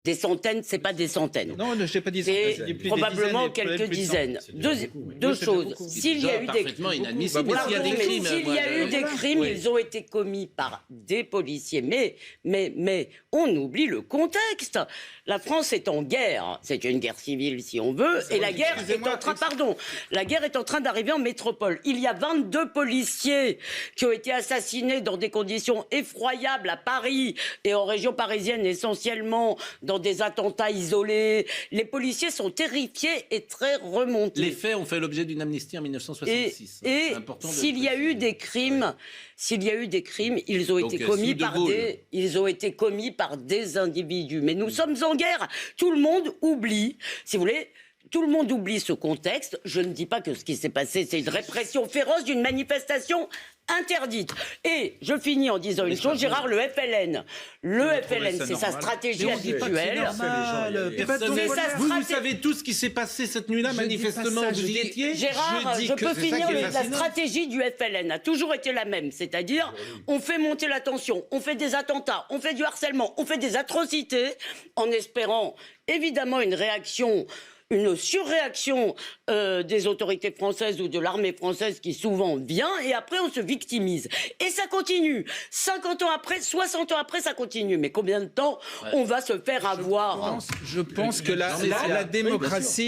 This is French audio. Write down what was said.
Des centaines, c'est pas des centaines. Non, je n'ai pas dit c'est centaines. probablement quelques dizaines. Deux choses. S'il y a eu des crimes, ils ont été commis par des policiers. Mais on oublie le contexte. La France est en guerre. C'est une guerre civile, si on veut. Et la guerre est en train d'arriver en métropole. Il y a 22 policiers qui ont été assassinés dans des conditions effroyables à Paris et en région parisienne essentiellement, dans des attentats isolés. Les policiers sont terrifiés et très remontés. Les faits ont fait l'objet d'une amnistie en 1966. Et s'il y a eu des crimes, ils ont été commis par des individus. Mais nous sommes en guerre. Tout le monde oublie, si vous voulez. Tout le monde oublie ce contexte. Je ne dis pas que ce qui s'est passé, c'est une répression féroce d'une manifestation interdite. Et je finis en disant une chose, Gérard, le FLN, c'est sa stratégie habituelle. Vous savez tout ce qui s'est passé cette nuit-là, manifestement, vous y étiez. Gérard, je peux finir, la stratégie du FLN a toujours été la même, c'est-à-dire on fait monter la tension, on fait des attentats, on fait du harcèlement, on fait des atrocités, en espérant évidemment une surréaction des autorités françaises ou de l'armée française qui souvent vient, et après on se victimise. Et ça continue. 50 ans après, 60 ans après, ça continue. Mais combien de temps on va se faire avoir ? Je pense que la démocratie...